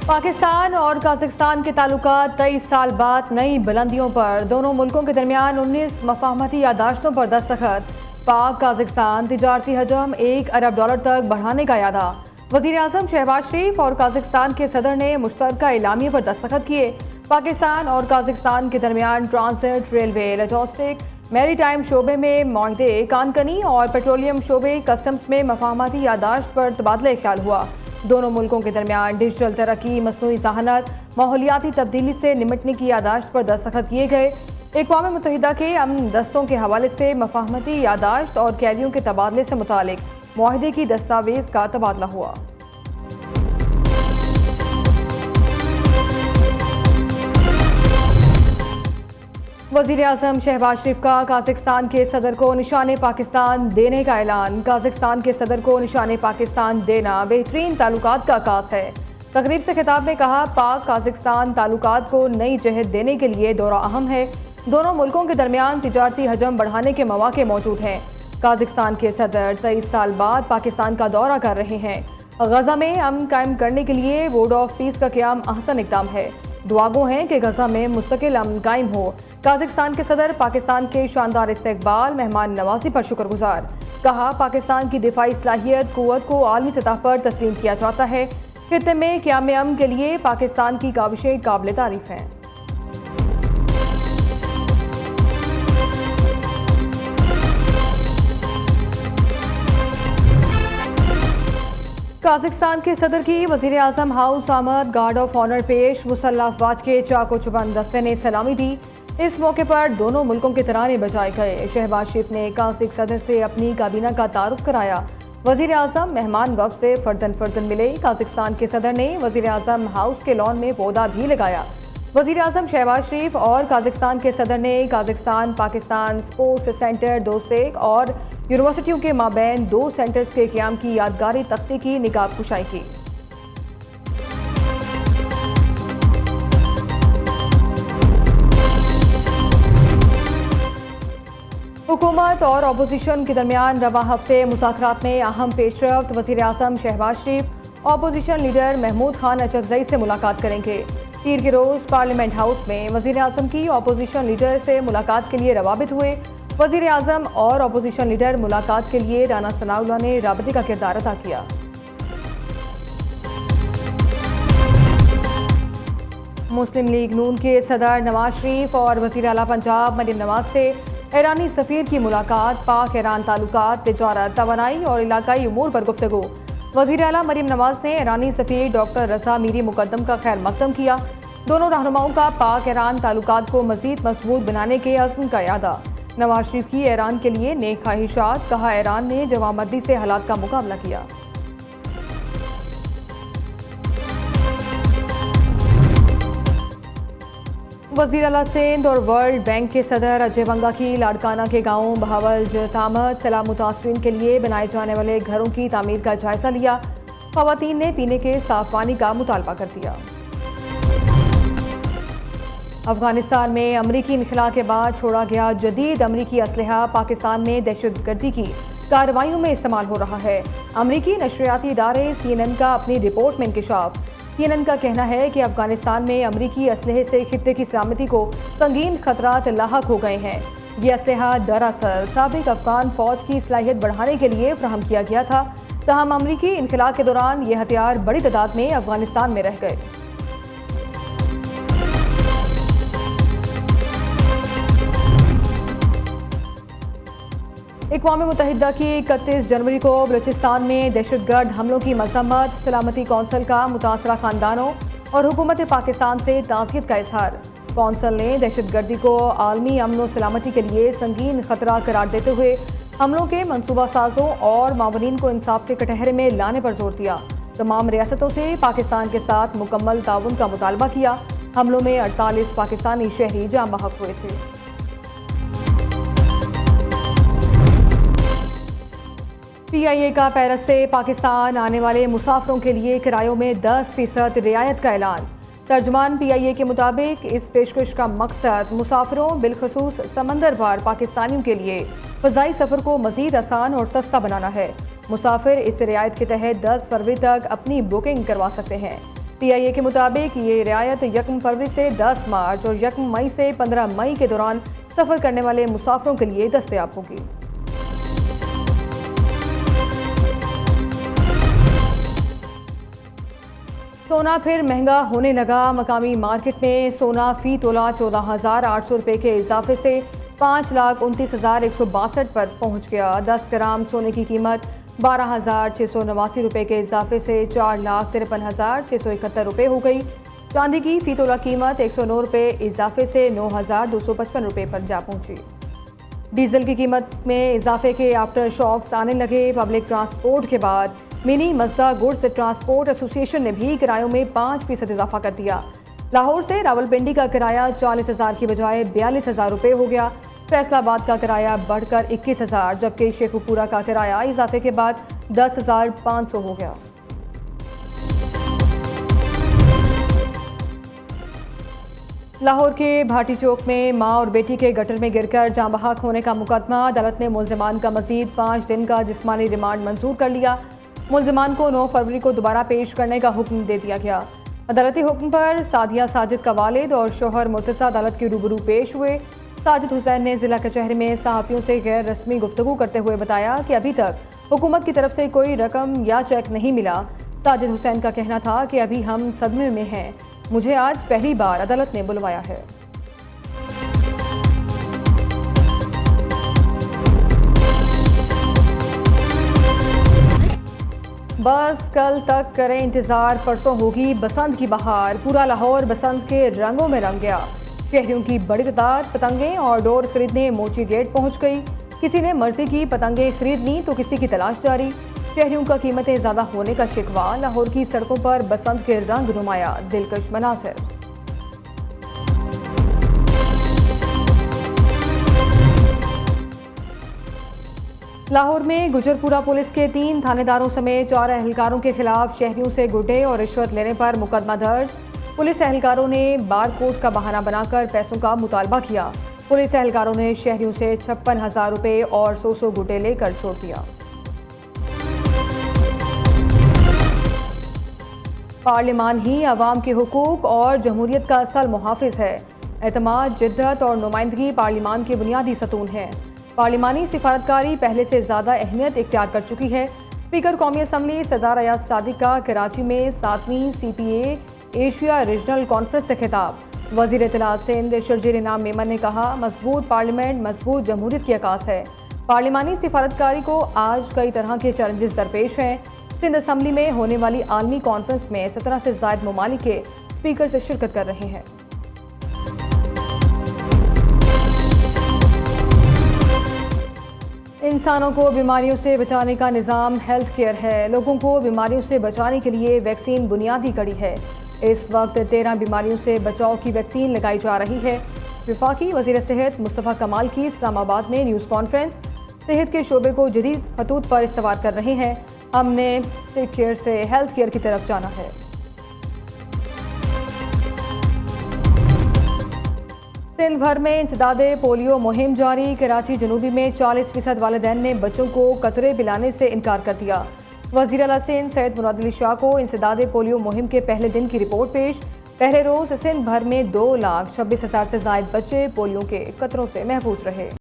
पाकिस्तान और काज़ाख्स्तान के ताल्लुकात 23 साल बाद नई बुलंदियों पर। दोनों मुल्कों के दरमियान 19 मफाहमती यादाश्तों पर दस्तखत। पाक काज़ाख्स्तान तिजारती हजम $1 अरब तक बढ़ाने का यादा। वज़ीर आज़म शहबाज शरीफ और काज़ाख्स्तान के सदर ने मुश्तरका एलामिये पर दस्तखत किए। पाकिस्तान और काज़ाख्स्तान के दरमियान ट्रांसिट, रेलवे, लॉजिस्टिक, मैरीटाइम शोबे में मुआहदे, कानकनी और पेट्रोलियम शोबे, कस्टम्स में मफाहमती यादाश्त पर तबादला ख्याल हुआ। दोनों मुल्कों के दरमियान डिजिटल तरक्की, मसनूई ज़हानत, माहौलियाती तब्दीली से निमटने की यादाश्त पर दस्तखत किए गए। अक़वाम मुत्तहिदा के अमन दस्तों के हवाले से मफाहमती यादाश्त और कैदियों के तबादले से मुतालिक मुआहदे की दस्तावेज़ का तबादला हुआ। वज़ीर आज़म शहबाज शरीफ का काज़ाख्स्तान के सदर को निशाने पाकिस्तान देने का ऐलान। काज़ाख्स्तान के सदर को निशाने पाकिस्तान देना बेहतरीन ताल्लुकात का आगाज़ है। तकरीब से खिताब में कहा, पाक काज़ाख्स्तान ताल्लुकात को नई जहत देने के लिए दौरा अहम है। दोनों मुल्कों के दरमियान तिजारती हजम बढ़ाने के मौके मौजूद हैं। काज़ाख्स्तान के सदर 23 साल बाद पाकिस्तान का दौरा कर रहे हैं। गजा में अमन कायम करने के लिए बोर्ड ऑफ पीस का क़याम अहसन इक़दाम है। दुआगो हैं कि गजा में मुस्तकिल अमन कायम हो। काज़ाख्स्तान के सदर पाकिस्तान के शानदार इस्तकबाल, मेहमान नवाजी पर शुक्रगुजार। कहा, पाकिस्तान की दिफाई सलाहियत क़ुव्वत को आलमी सतह पर तस्लीम किया जाता है। खित्ते में क़याम अमन के लिए पाकिस्तान की काविशें काबिल तारीफ हैं। काज़ाख्स्तान के सदर की वज़ीर आज़म हाउस आमद, गार्ड ऑफ ऑनर पेश, मुसल्लह अफवाज के चाको चुबंद दस्ते ने सलामी दी। इस मौके पर दोनों मुल्कों के तराने बजाए गए। शहबाज शरीफ ने काज़ाख सदर से अपनी काबीना का तारुफ कराया। वज़ीर आज़म मेहमान वफ़द से फर्दन मिले। काज़ाख्स्तान के सदर ने वज़ीर आज़म हाउस के लॉन में पौधा भी लगाया। वज़ीर आज़म शहबाज शरीफ और काज़ाख्स्तान के सदर ने काज़ाख्स्तान पाकिस्तान स्पोर्ट्स सेंटर दोस्तेक और यूनिवर्सिटियों के माबैन 2 सेंटर्स के क़याम की यादगारी तख्ती की निकाब कुशाई की। हुकूमत और अपोजिशन के दरमियान रवा हफ्ते मुज़ाकरात में अहम पेशरफ्त। वज़ीर आज़म शहबाज शरीफ अपोजिशन लीडर महमूद खान अचकज़ई से मुलाकात करेंगे। पीर के रोज़ पार्लियामेंट हाउस में वज़ीर आज़म की अपोजिशन लीडर से मुलाकात के लिए रवाबित हुए। वज़ीर आज़म और अपोजिशन लीडर मुलाकात के लिए राना सनाउल्लाह ने राबते का किरदार अदा किया। मुस्लिम लीग नून के सदर नवाज शरीफ और वज़ीर आला पंजाब मरीम नवाज से ईरानी सफ़ीर की मुलाकात। पाक ईरान ताल्लुकात, तिजारत, तवानाई और इलाकाई उमूर पर गुफ्तगू। वज़ीर आला मरीम नवाज ने ईरानी सफ़ीर डॉक्टर रज़ा मीरी मुकद्दम का खैर मकदम किया। दोनों रहनुमाओं का पाक ईरान ताल्लुकात को मज़ीद मजबूत बनाने के अज़्म का यादा। नवाज शरीफ की ईरान के लिए नेक ख्वाहिशात। कहा, ईरान ने जवामर्दी से हालात का मुकाबला किया। वज़ीर आला सिंध और वर्ल्ड बैंक के सदर अजय बंगा की लाड़काना के गाँव बहावल जतामत सैलाब मुतासरीन के लिए बनाए जाने वाले घरों की तामीर का जायजा लिया। ख़वातीन ने पीने के साफ पानी का मुतालबा कर दिया। अफगानिस्तान में अमरीकी इनखला के बाद छोड़ा गया जदीद अमरीकी असलहा पाकिस्तान में दहशतगर्दी की कार्रवाइयों में इस्तेमाल हो रहा है। अमरीकी नशरियाती इदारे CNN का अपनी रिपोर्ट में इंकशाफ। CNN का कहना है कि अफगानिस्तान में अमरीकी असलहे से खित्ते की सलामती को संगीन खतरात लाहक हो गए हैं। ये असलहा दरअसल साबिक अफगान फौज की सलाहियत बढ़ाने के लिए फ्राहम किया गया था। तहम अमरीकी इनखला के दौरान ये हथियार बड़ी तादाद में अफगानिस्तान में रह गए। अक़वाम मुत्तहिदा की 31 जनवरी को बलूचिस्तान में दहशतगर्द हमलों की मज़म्मत। सलामती कौंसिल का मुतासरा खानदानों और हुकूमत पाकिस्तान से ताज़ियत का इजहार। कौंसिल ने दहशतगर्दी को आलमी अमन व सलामती के लिए संगीन खतरा करार देते हुए हमलों के मनसूबा साजों और मावनीन को इंसाफ के कटहरे में लाने पर जोर दिया। तमाम रियासतों से पाकिस्तान के साथ मुकम्मल ताउन का मुतालबा किया। हमलों में 48 पाकिस्तानी शहरी जाँ बहक हुए थे। PIA का पेरिस से पाकिस्तान आने वाले मुसाफिरों के लिए किरायों में 10% रियायत का ऐलान। तर्जुमान PIA के मुताबिक इस पेशकश का मकसद मुसाफिरों बिलखसूस समंदर पार पाकिस्तानियों के लिए फ़ज़ाई सफ़र को मज़ीद आसान और सस्ता बनाना है। मुसाफिर इस रियायत के तहत 10 फरवरी तक अपनी बुकिंग करवा सकते हैं। PIA के मुताबिक ये रियायत 1 फरवरी से 10 मार्च और 1 मई से 15 मई के दौरान सफ़र करने वाले मुसाफिरों के लिए दस्तयाब होगी। सोना फिर महंगा होने लगा। मकामी मार्केट में सोना फी तोला 14,800 रुपये के इजाफे से 5,29,162 पर पहुंच गया। 10 ग्राम सोने की कीमत 12,689 रुपये के इजाफे से 4,53,671 रुपये हो गई। चांदी की फी तोला कीमत 109 रुपये इजाफे से 9,255 रुपये पर जा पहुंची। डीजल की कीमत में इजाफे के आफ्टर शॉक्स आने लगे। पब्लिक ट्रांसपोर्ट के बाद मिनी मजदा गुड्स ट्रांसपोर्ट एसोसिएशन ने भी किरायों में 5% इजाफा कर दिया। लाहौर से रावलपिंडी का किराया 40,000 की बजाय 42,000 रुपये हो गया। फैसलाबाद का किराया बढ़कर 21,000, जबकि शेखुपुरा का किराया इजाफे के बाद 10,500 हो गया। लाहौर के भाटी चौक में मां और बेटी के गटर में गिरकर जाँ बहक होने का मुकदमा। अदालत ने मुल्जिमान का मजीद 5 दिन का जिस्मानी रिमांड मंजूर कर लिया। मुल्जिमान को 9 फरवरी को दोबारा पेश करने का हुक्म दे दिया गया। अदालती हुक्म पर सादिया साजिद का वालिद और शोहर मुर्तज़ा अदालत के रूबरू पेश हुए। साजिद हुसैन ने जिला कचहरी में सहाफ़ियों से गैर रस्मी गुफ्तगू करते हुए बताया कि अभी तक हुकूमत की तरफ से कोई रकम या चेक नहीं मिला। साजिद हुसैन का कहना था कि अभी हम सदमे में हैं, मुझे आज पहली बार अदालत ने बुलवाया है। बस कल तक करें इंतज़ार, परसों होगी बसंत की बहार। पूरा लाहौर बसंत के रंगों में रंग गया। शहरियों की बड़ी तादाद पतंगें और डोर खरीदने मोची गेट पहुंच गई। किसी ने मर्जी की पतंगें खरीद ली तो किसी की तलाश जारी। शहरियों का कीमतें ज़्यादा होने का शिकवा। लाहौर की सड़कों पर बसंत के रंग नुमाया, दिलकश मनासिर। लाहौर में गुजरपुरा पुलिस के 3 थानेदारों समेत 4 एहलकारों के खिलाफ शहरियों से गुड्डे और रिश्वत लेने पर मुकदमा दर्ज। पुलिस एहलकारों ने बारकोड का बहाना बनाकर पैसों का मुतालबा किया। पुलिस एहलकारों ने शहरियों से 56,000 रुपये और 100 गुड्डे लेकर छोड़ दिया। पार्लिमान ही अवाम के हुकूक और जमहूरियत का असल मुहाफिज है। एतमाद, जिद्दत और नुमाइंदगी पार्लिमान के बुनियादी सतून हैं। पार्लिमानी सिफारतकारी पहले से ज़्यादा अहमियत इख्तियार कर चुकी है। स्पीकर कौमी असम्बली सरदार अयाज सादिक का कराची में 7वीं CPA एशिया रीजनल कॉन्फ्रेंस से खिताब। वज़ीर इत्तलात सिंध शर्जील इनाम मेमन ने कहा, मजबूत पार्लियामेंट मजबूत जमहूरियत की अकास है। पार्लिमानी सिफारतकारी को आज कई तरह के चैलेंजेस दरपेश हैं। सिंध असम्बली में होने वाली आलमी कॉन्फ्रेंस में 17 से ज़ायद ममालिक के स्पीकर से शिरकत कर रहे हैं। इंसानों को बीमारियों से बचाने का निज़ाम हेल्थ केयर है। लोगों को बीमारियों से बचाने के लिए वैक्सीन बुनियादी कड़ी है। इस वक्त 13 बीमारियों से बचाव की वैक्सीन लगाई जा रही है। वफाकी वज़ीर सेहत मुस्तफ़ा कमाल की इस्लामाबाद में न्यूज़ कॉन्फ्रेंस। सेहत के शोबे को जदीद खतूत पर इस्तेमाल कर रहे हैं। हमने सिक केयर से हेल्थ केयर की तरफ जाना है। सिंध भर में इंसदादे पोलियो मुहिम जारी। कराची जनूबी में 40% वालिदैन ने बच्चों को कतरे पिलाने से इनकार कर दिया। वज़ीर आला सिंध सैयद मुराद अली शाह को इंसदादे पोलियो मुहिम के पहले दिन की रिपोर्ट पेश। पहले रोज सिंध भर में 2,26,000 से ज़ायद बच्चे पोलियो के कतरों से महफूज रहे।